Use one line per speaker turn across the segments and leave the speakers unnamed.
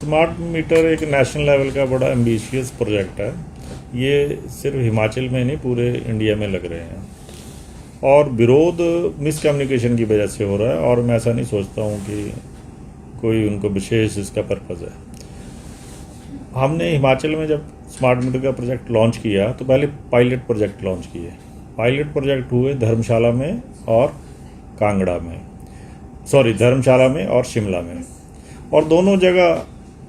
Smart meter एक national level का बड़ा एम्बिशियस प्रोजेक्ट है। ये सिर्फ हिमाचल में नहीं पूरे इंडिया में लग रहे हैं और विरोध मिसकम्युनिकेशन की वजह से हो रहा है। और मैं ऐसा नहीं सोचता हूँ कि कोई उनको विशेष इसका पर्पज़ है। हमने हिमाचल में जब स्मार्ट मीटर का प्रोजेक्ट लॉन्च किया तो पहले पायलट प्रोजेक्ट लॉन्च किए। पायलट प्रोजेक्ट हुए धर्मशाला में और कांगड़ा में, धर्मशाला में और शिमला में। और दोनों जगह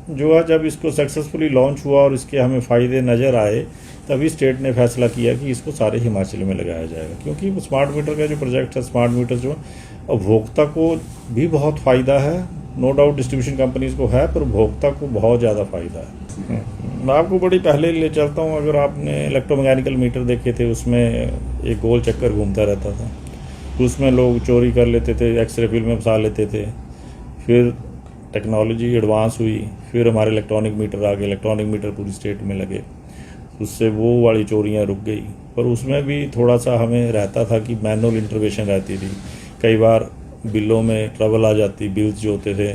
जो है जब इसको सक्सेसफुली लॉन्च हुआ और इसके हमें फ़ायदे नज़र आए तभी स्टेट ने फैसला किया कि इसको सारे हिमाचल में लगाया जाएगा। क्योंकि स्मार्ट मीटर का जो प्रोजेक्ट है, स्मार्ट मीटर जो उपभोक्ता को भी बहुत फ़ायदा है, नो डाउट डिस्ट्रीब्यूशन कंपनीज को है, पर उपभोक्ता को बहुत ज़्यादा फ़ायदा है। मैं आपको बड़ी पहले ले चलता हूँ। अगर आपने इलेक्ट्रोमैकेनिकल मीटर देखे थे, उसमें एक गोल चक्कर घूमता रहता था, उसमें लोग चोरी कर लेते थे, एक्सरे फिल्म में फंसा लेते थे। फिर टेक्नोलॉजी एडवांस हुई, फिर हमारे इलेक्ट्रॉनिक मीटर आ गए, इलेक्ट्रॉनिक मीटर पूरी स्टेट में लगे, उससे वो वाली चोरियां रुक गई। पर उसमें भी थोड़ा सा हमें रहता था कि मैनुअल इंटरवेंशन रहती थी। कई बार बिलों में ट्रबल आ जाती, बिल्स जो होते थे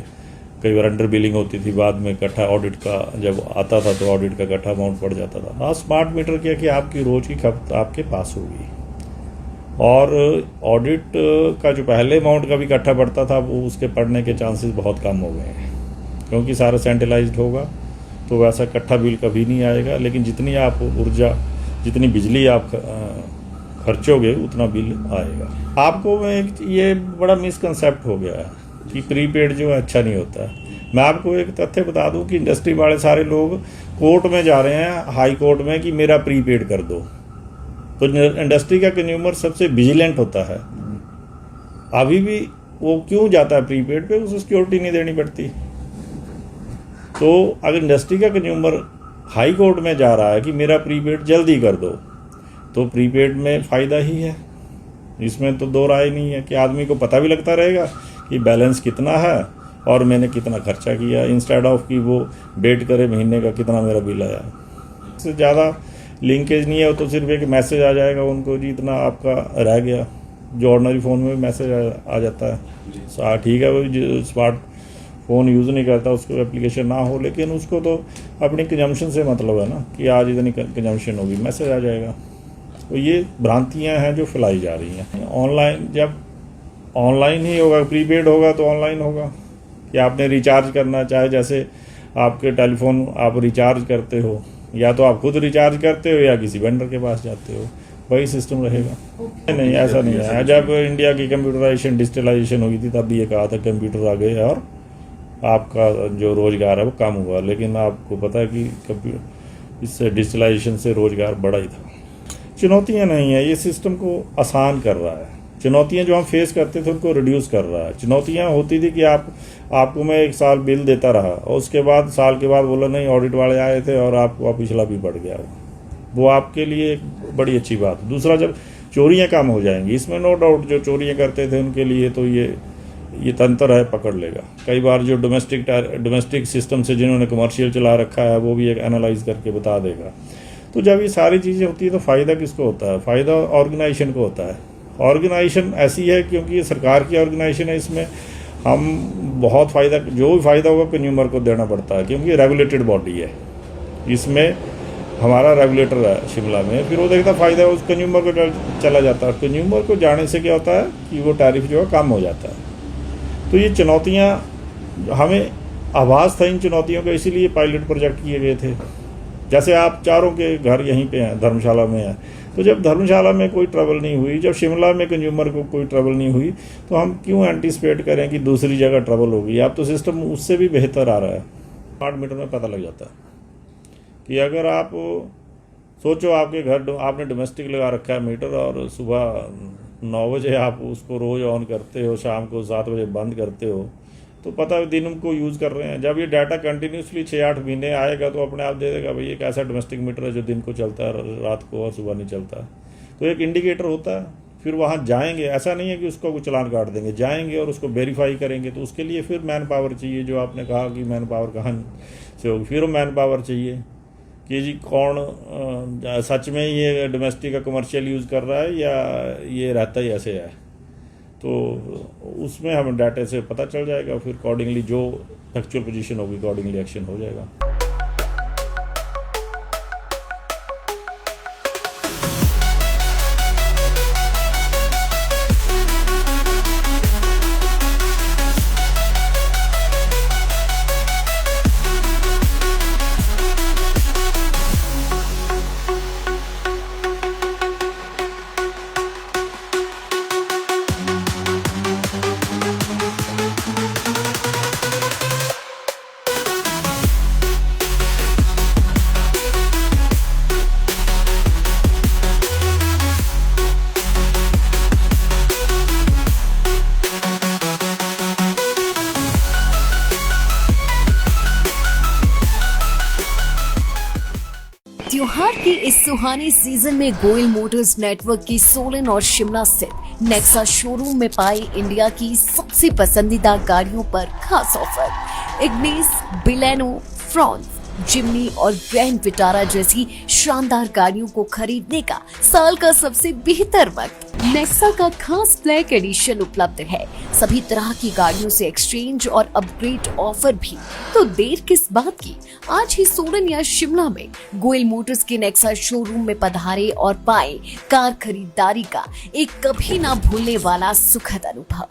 कई बार अंडर बिलिंग होती थी, बाद में इकट्ठा ऑडिट का जब आता था तो ऑडिट का इकट्ठा अमाउंट पड़ जाता था। आज स्मार्ट मीटर क्या कि आपकी रोज़ की खपत आपके पास होगी और ऑडिट का जो पहले अमाउंट का भी इकट्ठा पड़ता था वो उसके पड़ने के चांसेस बहुत कम हो गए हैं, क्योंकि सारा सेंट्रलाइज्ड होगा तो वैसा इकट्ठा बिल कभी नहीं आएगा। लेकिन जितनी आप ऊर्जा, जितनी बिजली आप खर्चोगे उतना बिल आएगा आपको। ये बड़ा मिसकंसेप्ट हो गया है कि प्रीपेड जो है अच्छा नहीं होता है। मैं आपको एक तथ्य बता दूं कि इंडस्ट्री वाले सारे लोग कोर्ट में जा रहे हैं, हाई कोर्ट में, कि मेरा प्रीपेड कर दो। तो इंडस्ट्री का कंज्यूमर सबसे विजिलेंट होता है। अभी भी वो क्यों जाता है प्रीपेड पे? उसे सिक्योरिटी नहीं देनी पड़ती। तो अगर इंडस्ट्री का कंज्यूमर हाई कोर्ट में जा रहा है कि मेरा प्रीपेड जल्दी कर दो, तो प्रीपेड में फ़ायदा ही है। इसमें तो दो राय नहीं है कि आदमी को पता भी लगता रहेगा कि बैलेंस कितना है और मैंने कितना खर्चा किया, इंस्टेड ऑफ कि वो वेट करे महीने का कितना मेरा बिल आया। इससे ज़्यादा लिंकेज नहीं है। वो तो सिर्फ एक मैसेज आ जाएगा उनको, जी इतना आपका रह गया, जो ऑर्डनरी फ़ोन में मैसेज आ जाता है। ठीक है, वो जो स्मार्ट फ़ोन यूज़ नहीं करता उसको एप्लीकेशन ना हो, लेकिन उसको तो अपनी कंजम्पशन से मतलब है ना कि आज इतनी कंजम्पशन होगी, मैसेज आ जाएगा। तो ये भ्रांतियाँ हैं जो फैलाई जा रही हैं। ऑनलाइन, जब ऑनलाइन ही होगा, प्रीपेड होगा तो ऑनलाइन होगा कि आपने रिचार्ज करना, चाहे जैसे आपके टेलीफोन आप रिचार्ज करते हो, या तो आप खुद रिचार्ज करते हो या किसी वेंडर के पास जाते हो, वही सिस्टम रहेगा। नहीं, ऐसा नहीं है। जब इंडिया की कंप्यूटराइजेशन, डिजिटलाइजेशन हुई थी तब भी ये कहा था कंप्यूटर आ गए और आपका जो रोज़गार है वो कम हुआ। लेकिन आपको पता है कि इससे डिजिटलाइजेशन से रोज़गार बढ़ा ही था। चुनौतियाँ नहीं है, ये सिस्टम को आसान कर रहा है। चुनौतियाँ जो हम फेस करते थे उनको रिड्यूस कर रहा है। चुनौतियाँ होती थी कि आपको मैं एक साल बिल देता रहा और उसके बाद साल के बाद बोला नहीं ऑडिट वाले आए थे और आपको पिछला भी बढ़ गया। वो आपके लिए एक बड़ी अच्छी बात है। दूसरा, जब चोरियाँ कम हो जाएंगी, इसमें नो डाउट जो चोरियाँ करते थे उनके लिए तो ये तंत्र है, पकड़ लेगा। कई बार जो डोमेस्टिक सिस्टम से जिन्होंने कमर्शियल चला रखा है वो भी एक एनालाइज करके बता देगा। तो जब ये सारी चीज़ें होती है तो फ़ायदा किसको होता है? फ़ायदा ऑर्गेनाइजेशन को होता है। ऑर्गेनाइजेशन ऐसी है क्योंकि ये सरकार की ऑर्गेनाइजेशन है, इसमें हम बहुत फ़ायदा, जो भी फ़ायदा होगा कंज्यूमर को देना पड़ता है, क्योंकि रेगुलेटेड बॉडी है। इसमें हमारा रेगुलेटर है शिमला में, फिर वो देखता फ़ायदा उस कंज्यूमर को चला जाता है। कंज्यूमर को जाने से क्या होता है कि वो टैरिफ जो है कम हो जाता है। तो ये चुनौतियाँ, हमें आभास था इन चुनौतियों का, इसीलिए पायलट प्रोजेक्ट किए गए थे। जैसे आप चारों के घर यहीं पे हैं, धर्मशाला में हैं, तो जब धर्मशाला में कोई ट्रबल नहीं हुई, जब शिमला में कंज्यूमर को कोई ट्रबल नहीं हुई, तो हम क्यों एंटिसिपेट करें कि दूसरी जगह ट्रबल होगी? अब तो सिस्टम उससे भी बेहतर आ रहा है। स्मार्ट मीटर में पता लग जाता है कि अगर आप सोचो आपके घर आपने डोमेस्टिक लगा रखा है मीटर और सुबह 9 बजे आप उसको रोज़ ऑन करते हो, शाम को 7 बजे बंद करते हो, तो पता है दिन को यूज़ कर रहे हैं। जब ये डाटा कंटिन्यूसली 6-8 महीने आएगा तो अपने आप दे देगा भाई एक ऐसा डोमेस्टिक मीटर है जो दिन को चलता है, रात को और सुबह नहीं चलता। तो एक इंडिकेटर होता है। फिर वहाँ जाएंगे, ऐसा नहीं है कि उसको कुछ चालान काट देंगे, जाएंगे और उसको वेरीफाई करेंगे। तो उसके लिए फिर मैन पावर चाहिए, जो आपने कहा कि मैन पावर कहाँ से होगी, फिर मैन पावर चाहिए कि जी कौन सच में ये डोमेस्टिक का कमर्शियल यूज़ कर रहा है या ये रहता ही ऐसे है। तो उसमें हमें डाटा से पता चल जाएगा, फिर अकॉर्डिंगली जो एक्चुअल पोजीशन होगी अकॉर्डिंगली एक्शन हो जाएगा।
त्योहार के इस सुहाने सीजन में गोयल मोटर्स नेटवर्क की सोलन और शिमला स्थित नेक्सा शोरूम में पाई इंडिया की सबसे पसंदीदा गाड़ियों पर खास ऑफर। इग्निस, बिलेनो, फ्रॉन्स, जिम्नी और ग्रैंड विटारा जैसी शानदार गाड़ियों को खरीदने का साल का सबसे बेहतर वक्त। नेक्सा का खास ब्लैक एडिशन उपलब्ध है। सभी तरह की गाड़ियों से एक्सचेंज और अपग्रेड ऑफर भी। तो देर किस बात की, आज ही सोलन या शिमला में गोयल मोटर्स के नेक्सा शोरूम में पधारे और पाए कार खरीदारी का एक कभी ना भूलने वाला सुखद अनुभव।